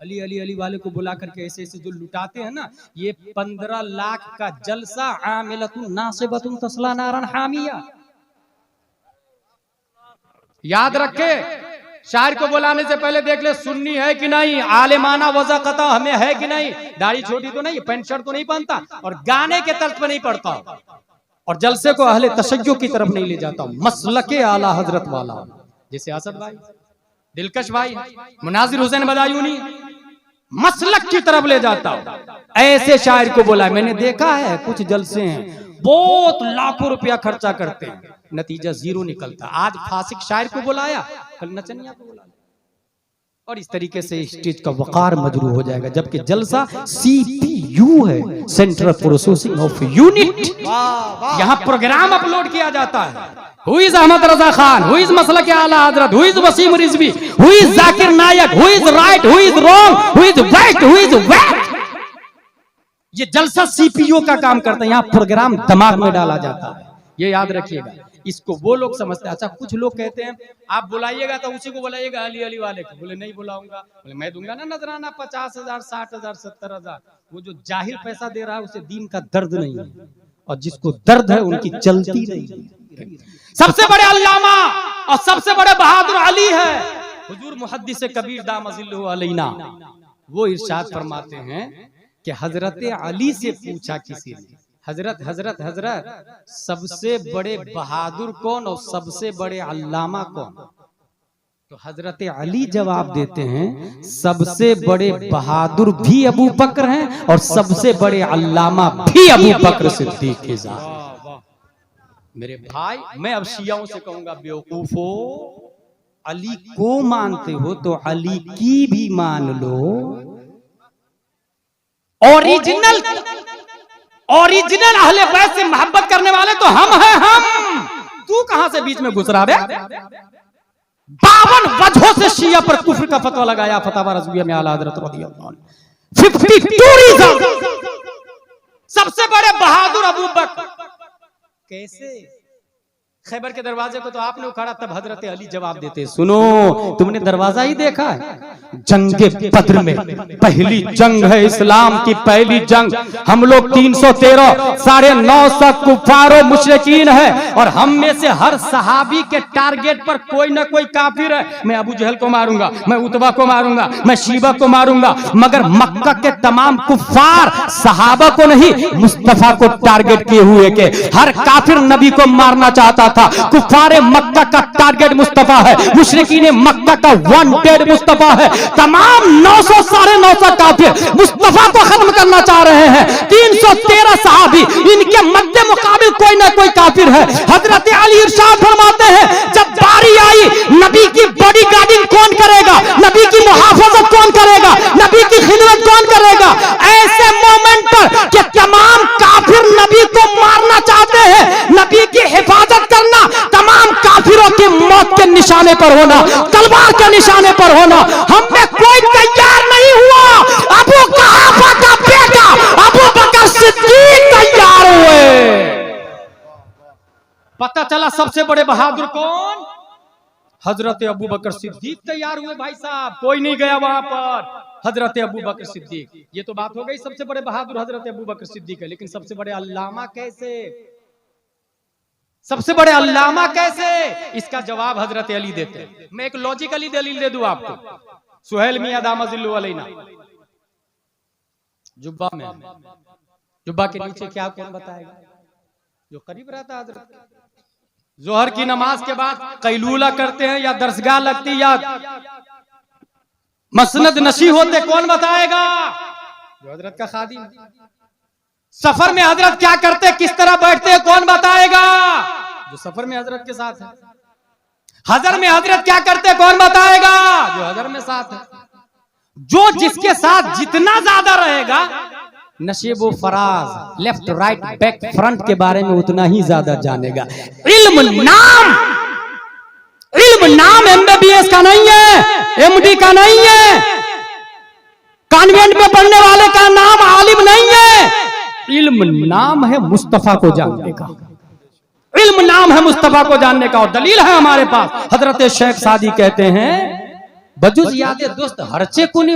अली अली अली वाले को बुला करके ऐसे ऐसे जो लुटाते हैं ना, ये 15 लाख का जलसा आमिलतुन नासिबतुन तस्ला नारन हामिया। याद रखे, शायर को बुलाने से पहले देख ले सुन्नी है कि नहीं, आलिमाना वज़ाक़ता हमें है कि नहीं, दाढ़ी छोटी तो नहीं, पैंट शर्ट तो नहीं पहनता, और गाने के तर्ज पे नहीं पढ़ता, और जलसे को अहले तशय्युअ की तरफ नहीं ले जाता, मसलके आला हजरत वाला, जैसे असद भाई, दिलकश भाई, मुनाजिर हुसैन बदायूनी, मसलक की तरफ ले जाता हूं। ऐसे शायर को बोला, मैंने देखा है कुछ जलसे हैं बहुत लाखों रुपया खर्चा करते हैं, नतीजा जीरो निकलता। आज फासिक शायर को बुलाया, कल नचनिया को बुलाया, और इस तरीके से स्टेज का वकार मजरू हो जाएगा। जबकि जलसा CPU है, सेंट्रल प्रोसेसिंग ऑफ यूनिट, यहाँ प्रोग्राम अपलोड किया जाता है। Who is Ahmad Raza Khan, who is मसलक आला हजरत, who is Wasim Rizvi, who is Zakir Nayak, who is right, who is wrong, who is right, who is wet। ये जलसा CPU का काम करता है, यहाँ प्रोग्राम दिमाग में डाला जाता है, ये याद रखिएगा। इसको वो लोग समझते हैं। अच्छा, कुछ लोग कहते हैं आप बुलाइएगा तो उसी को बुलाइएगा, अली अली वाले को। बोले नहीं बुलाऊंगा, बोले मैं दूंगा ना नजराना 50,000 60,000 70,000। वो जो जाहिल पैसा दे रहा है उसे दीन का दर्द नहीं है, और जिसको दर्द है उनकी चलती नहीं। सबसे बड़े अल्लामा और सबसे बड़े बहादुर अली है। हुजूर मुहद्दिस कबीर दामजिल्लुहु अलैना वो इरशाद फरमाते हैं कि हजरत अली से पूछा किसी ने, हजरत हजरत हजरत सबसे बड़े बहादुर कौन और सबसे बड़े अल्लामा कौन? तो हजरत अली जवाब देते हैं सबसे बड़े बहादुर भी अबू बकर हैं और सबसे बड़े अल्लामा भी अबू बकर सिद्दीक के साथ। मेरे भाई, मैं अब शियाओं से कहूंगा, बेवकूफो, अली को मानते हो तो अली की भी मान लो। ओरिजिनल अहले बैत से मोहब्बत करने वाले तो हम हैं, हम। तू कहां से बीच में घुस रहा है? 52 वजहों से शिया पर कुफ्र का फतवा लगाया फतवा रज़विया में आला हज़रत रज़ियल्लाहु अन्हु। 52 रीज़न। सबसे बड़े बहादुर अबू बकर। कैसे? खैबर के दरवाजे को तो आपने उखाड़ा, तब हजरत अली जवाब देते, सुनो तुमने दरवाजा ही देखा है? जंगे बद्र में पहली जंग है, इस्लाम की पहली जंग। हम लोग 313 950 कुफारो मुशरिकीन है, और हम में से हर सहाबी के टारगेट पर कोई ना कोई काफिर है। मैं अबू जहल को मारूंगा, मैं उतबा को मारूंगा, मैं शीबा को मारूंगा, मगर मक्का के तमाम कुफार सहाबा को नहीं, मुस्तफा को टारगेट किए हुए के हर काफिर नबी को मारना चाहता था। कुफारे मक्का का टारगेट मुस्तफा है, मुशरिकीने मक्का का वांटेड मुस्तफा है। तमाम 900 950 काफिर मुस्तफा को खत्म करना चाह रहे हैं। 313 सहाबी, इनके मध्य मुकाबिल कोई ना कोई काफिर है। हजरत अली इरशाद फरमाते हैं, जब बारी आई नबी की बॉडी गार्डिंग कौन करेगा, नबी की मुहाफजत कौन करेगा, नबी की खिदमत कौन करेगा? ऐसे मोमेंट पर कि तमाम काफिर नबी को मारना चाहते हैं, नबी की हिफाजत करना, तमाम काफिरों की मौत के निशाने पर होना, तलवार के निशाने पर होना, हम में कोई तैयार नहीं हुआ। अबू कहाफा का बेटा अबू बकर सिद्दीक तैयार हुए। पता चला सबसे बड़े बहादुर कौन? हजरत अबू बकर सिद्दीक तैयार हुए। भाई साहब, कोई नहीं गया वहां पर, हजरत अबू बकर सिद्दीक। ये तो बात हो गई, सबसे बड़े बहादुर हजरत अबू बकर सिद्दीक है। लेकिन सबसे बड़े अल्लामा कैसे? सबसे बड़े अल्लामा कैसे? इसका जवाब हजरत अली देते हैं। मैं एक लॉजिकली दलील दे दूं आपको। सुहेल मियां दामजिल्लुहु अलैना जुब्बा में, जुब्बा के नीचे क्या कौन बताएगा? जो करीब रहता है हजरत। जोहर की नमाज के बाद कैलूला करते हैं या दरसगाह लगती या मसनद नशी होते, कौन बताएगा? जो हजरत का खादिम। सफर में हजरत क्या करते, किस तरह बैठते हैं, कौन बताएगा? जो सफर में हजरत के साथ है। हजर में हजरत क्या करते, कौन बताएगा? जो हजर में साथ है। जो जिसके साथ जितना ज्यादा रहेगा, नशेबो फराज, लेफ्ट राइट बैक फ्रंट के बारे में उतना ही ज्यादा जानेगा। इल्म नाम MBBS का नहीं है, MD का नहीं है, कॉन्वेंट में पढ़ने वाले का नाम आलिम नहीं है। इल्म नाम है मुस्तफा को जानने का, इल्म नाम है मुस्तफा को जानने का। और दलील है हमारे पास, हजरत शेख सादी कहते हैं बजुज याद दोस्त हरचे कुनी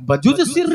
बजुज सिर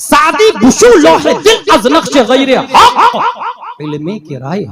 सादी बुशु लोहे दिल अज नक्श गैर हक इल्म के राय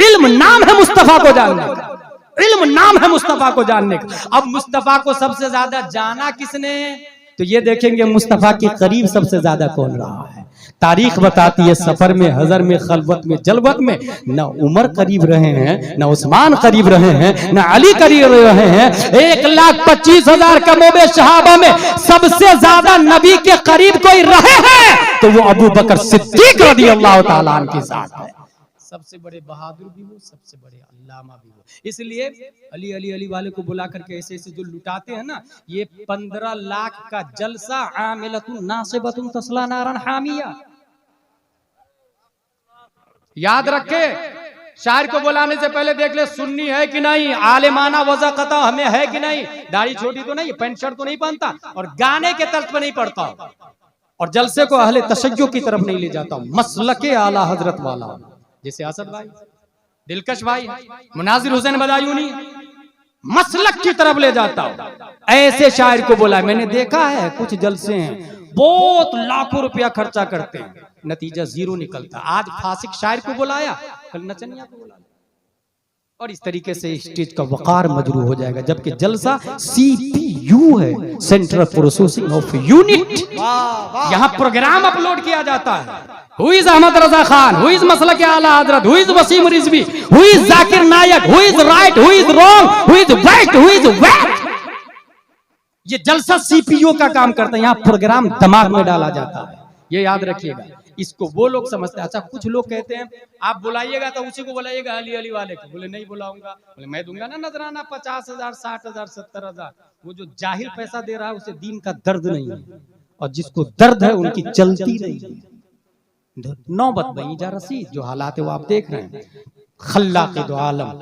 इल्म नाम है मुस्तफा को जानने का, इल्म नाम है मुस्तफा को जानने का। अब मुस्तफा को सबसे ज्यादा जाना किसने, तो ये देखेंगे मुस्तफा के करीब सबसे ज्यादा कौन रहा है। तारीख बताती है सफर में, हजर में, खलवत में, जलवत में न उमर करीब रहे हैं, न उस्मान करीब रहे हैं, न अली करीब रहे हैं। 1,25,000 कमोबे शहाबा में सबसे ज्यादा नबी के करीब कोई रहे हैं तो वो अबू बकर सिद्दीक रज़ियल्लाहु ताला अन्हु के साथ है। सबसे बड़े बहादुर भी वो, सबसे बड़े अल्लामा भी वो। इसलिए अली अली अली वाले को बुला करके ऐसे ऐसे जो लुटाते हैं ना, ये 15 लाख का जलसा आमिलतुन नासिबतुन तस्ला नारन हामिया। याद रखे, शायर को बुलाने से पहले देख ले सुन्नी है कि नहीं, आलिमाना वज़ा कता हमें है कि नहीं, दाढ़ी छोटी तो नहीं, पैंट शर्ट तो नहीं पहनता और गाने के तर्ज पर नहीं पढ़ता और जलसे को अहले तशय्यो की तरफ नहीं ले जाता, मसलके आला हजरत वाला जैसे असद भाई, दिलकश भाई, मुनाजिर हुसैन बदायूनी, मसलक की तरफ ले जाता हूं। ऐसे शायर को बोला, मैंने देखा है कुछ जलसे हैं बहुत लाखों रुपया खर्चा करते हैं, नतीजा जीरो निकलता। आज फासिक शायर को बुलाया, कल नचनिया को बुलाया और इस तरीके से स्टेज का वकार मजरू हो जाएगा। जबकि जलसा CPU है, सेंट्रल प्रोसेसिंग ऑफ यूनिट, यहाँ प्रोग्राम अपलोड किया जाता है। Who is Ahmad Raza Khan, who is मसलक आला हजरत, who is Wasim Rizvi, who is Zakir Nayak, who is right, who is wrong, who is right, who is wet। ये जलसा CPU का काम करता है, यहाँ प्रोग्राम दिमाग में डाला जाता है, ये याद रखिएगा। इसको वो लोग समझते हैं। अच्छा, कुछ लोग कहते हैं आप बुलाइएगा तो उसी को बुलाइएगा अली अली वाले को, बोले नहीं बुलाऊंगा, बोले मैं दूंगा ना नजराना 50,000 60,000 70,000। वो जो जाहिल पैसा दे रहा है उसे दीन का दर्द नहीं है, और जिसको दर्द है उनकी चलती नहीं है। नौबत बनी जा रसी जो हालात है वो आप देख रहे हैं। खल्लाक़ दो आलम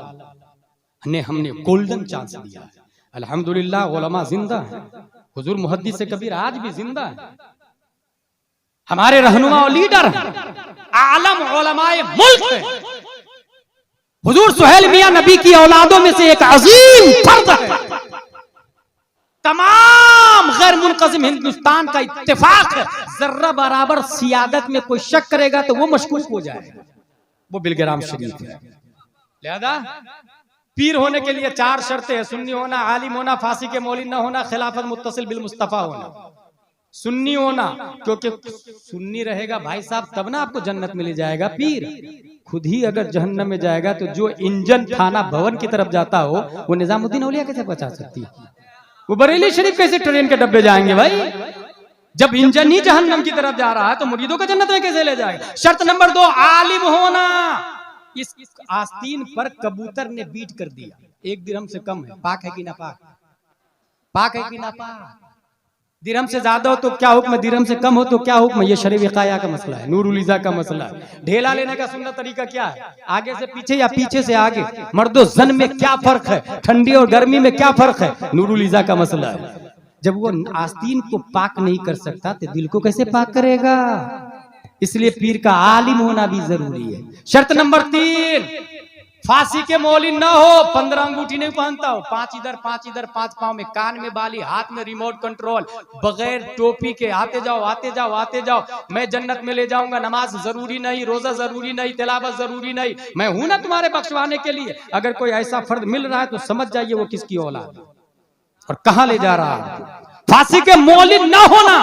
ने हमने गोल्डन चांस दिया है, अल्हम्दुलिल्लाह उलमा जिंदा है, हुजूर मुहद्दिस से कबीर आज भी जिंदा है, हमारे रहनुमा और लीडर आलम उलमाए मुल्क है। हुजूर सुहेल मियां नबी की औलादों में से एक अजीम फर्द है। तमाम गैर मुनक़सिम हिंदुस्तान का इत्तेफाक है, जर्रा बराबर सियादत में कोई शक करेगा तो वो मशकूक हो जाएगा, वो बिलग्राम शरीफ है। लिहाजा पीर होने के लिए 4 शर्तें हैं, सुन्नी होना, आलिम होना, फासी के मौलिद न होना, खिलाफत मुत्तसिल बिल मुस्तफा होना। सुन्नी होना, क्योंकि सुन्नी रहेगा भाई साहब तब ना आपको जन्नत मिल जाएगा। पीर खुद ही अगर जहन्नम में जाएगा तो जो इंजन थाना भवन की तरफ जाता हो वो निजामुद्दीन औलिया कैसे बचा सकती है? वो बरेली शरीफ कैसे ट्रेन के डब्बे जाएंगे भाई? जब इंजन ही जहन्नम की तरफ जा रहा है तो मुरीदों का जन्नत में कैसे ले जाएगा? शर्त नंबर 2 आलिम होना। इस आस्तीन पर कबूतर ने बीट कर दिया, 1 दिरहम से कम है, पाक है कि ना पाक? पाक है कि ना पाक? दिरहम से ज्यादा हो तो क्या हुक्म, दिरहम से कम हो तो क्या हुक्म? ये शरीफ विकाया का मसला है, नूरुल इज़ा का मसला है। ढेला लेने का सुन्नत तरीका क्या है? आगे से पीछे या पीछे से आगे? मर्दो जन में क्या फर्क है? ठंडी और गर्मी में क्या फर्क है? नूरुल इज़ा का मसला है। जब वो आस्तीन को पाक नहीं कर सकता तो दिल को कैसे पाक करेगा? इसलिए पीर का आलिम होना भी जरूरी है। शर्त नंबर 3 फांसी के मौलिद ना हो, 15 अंगूठी नहीं पहनता हो, 5 इधर 5 इधर, 5 पांव में, कान में बाली, हाथ में रिमोट कंट्रोल, बगैर टोपी के आते जाओ आते जाओ आते जाओ, मैं जन्नत में ले जाऊंगा, नमाज जरूरी नहीं, रोजा जरूरी नहीं, तिलावत जरूरी नहीं, मैं हूं ना तुम्हारे बख्शवाने के लिए। अगर कोई ऐसा फर्द मिल रहा है तो समझ जाइए वो किसकी औलाद है और कहां ले जा रहा है। फांसी के मौलिद ना होना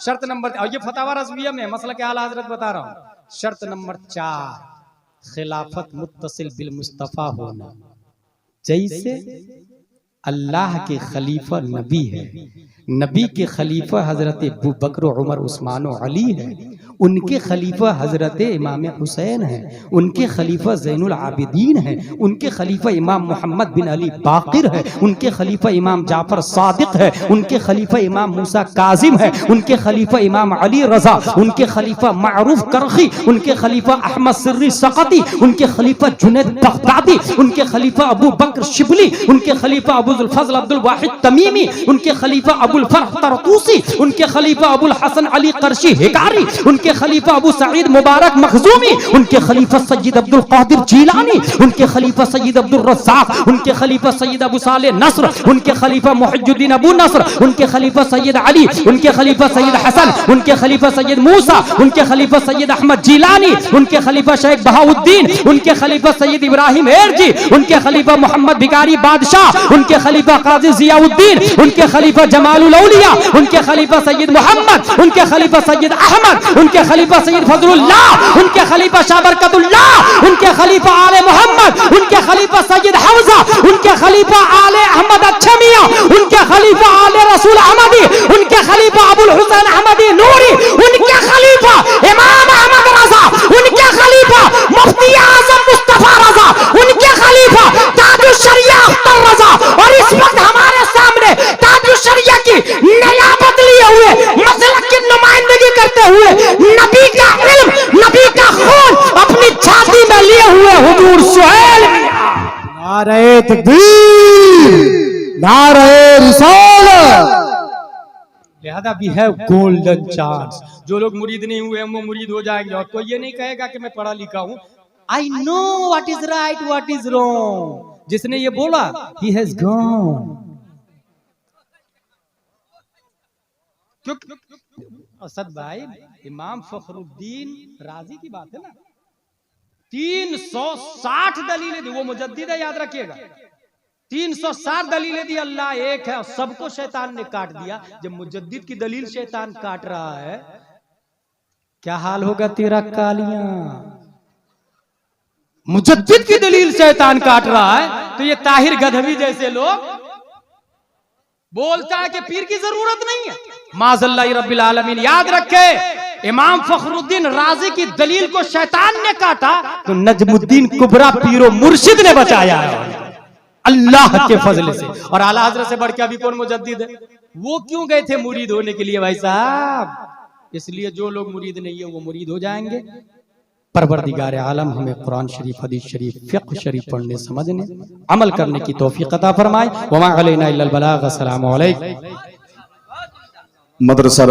शर्त नंबर, और ये फतावा रज़विया में मसला के आला हजरत बता रहा हूं। शर्त नंबर 4 खिलाफत मुत्तसिल बिल मुस्तफा होना। जैसे अल्लाह के खलीफा नबी है, नबी के खलीफा हजरत अबू बकर, उमर, उस्मान और अली है, उनके खलीफा हजरत इमाम हुसैन है, उनके खलीफा ज़ैनुल आबिदीन है, उनके खलीफा इमाम मोहम्मद बिन अली बाकिर है, उनके खलीफा इमाम जाफर सादिक है, उनके खलीफा इमाम मूसा काजिम है, उनके खलीफा इमाम अली रजा, उनके खलीफा मारूफ करखी, उनके खलीफा अहमद सिर्री सकती, उनके खलीफा जुनैद बगदादी, उनके खलीफा अबू बकर शिबली, उनके खलीफा अबुल फजल अब्दुल वाहिद तमीमी, उनके खलीफा अबुल फरह तरतूसी, उनके खलीफा अबुल हसन अली करशी हिकारी, उनके उनके खलीफा अबू सईद मुबारक मखजूमी, उनके खलीफा सैयद अब्दुल कादिर जीलानी, उनके खलीफा सैयद अब्दुल रज़्ज़ाक़, उनके खलीफा सैयद अबू सालेह नस्र, उनके खलीफा मुहिजुद्दीन अबू नस्र, उनके खलीफा सैयद अली, उनके खलीफा सैयद हसन, उनके खलीफा सैयद मूसा, उनके खलीफा सैयद अहमद जीलानी, उनके खलीफा शेख बहाउद्दीन, उनके खलीफा सैयद इब्राहिम एरजी, उनके खलीफा मोहम्मद भिखारी बादशाह, उनके खलीफा काजी जियाउद्दीन, उनके खलीफा जमालुल औलिया, उनके खलीफा सैयद मोहम्मद, उनके खलीफा सैयद अहमद, उनके खलीफा सैयद फजलुल्लाह, उनके खलीफा शाह बरकतुल्लाह, उनके खलीफा आले मोहम्मद, उनके खलीफा सैयद हमजा, उनके खलीफा आले अहमद अच्छा मियां, उनके खलीफा आले रसूल अहमदी, उनके खलीफा अबुल हुसैन अहमदी नूरी, उनके खलीफा इमाम अहमद रजा, उनके खलीफा मुफ्ती आजम मुस्तफा रजा, उनके खलीफा ताजुश शरिया अख्तर रजा। और इस वक्त हमारे सामने ताजुश शरिया की नियाबत लिए हुए मसलक की नुमाइंदगी करते हुए नबी का इल्म, नबी का खून अपनी छाती में लिए हुए हुजूर सुहेल नारे तकबीर, नारे रिसालत। लिहाजा वी हैव गोल्डन चांस। जो लोग मुरीद नहीं हुए हम वो मुरीद हो जाएंगे। और कोई ये नहीं कहेगा कि मैं पढ़ा लिखा हूं। I know what is right what is wrong. जिसने ये बोला ही हैज गॉन। क्यों असद भाई, इमाम फखरुद्दीन राजी की बात है ना। 360 दलीलें दी, वो मुजद्दिद है याद रखिएगा। 360 दलीलें दी, अल्लाह एक है और सबको शैतान ने काट दिया। जब मुजद्दिद की दलील शैतान काट रहा है, क्या हाल होगा तेरा कालियां। मुजद्दिद की दलील शैतान काट रहा है तो ये ताहिर गधवी जैसे लोग बोलता है कि पीर की जरूरत नहीं है। माज़ल्लाह रब्बिल आलमीन। याद रखे, इमाम फखरुद्दीन राजी की दलील को शैतान ने काटा तो नजमुद्दीन कुबरा पीरो मुर्शिद ने बचाया है अल्लाह के फजल से। और आला हजरत से बढ़ के अभी कौन मुजद्दिद है। वो क्यों गए थे मुरीद होने के लिए भाई साहब। इसलिए जो लोग मुरीद नहीं है वो मुरीद हो जाएंगे। परवरदिगार आलम हमें कुरान शरीफ, हदीस शरीफ, फिक़्ह शरीफ पढ़ने, समझने, अमल करने की तौफीक अता फरमाए। वमा अलैना इल्लल बलाग। अस्सलामु अलैकुम। मदरसा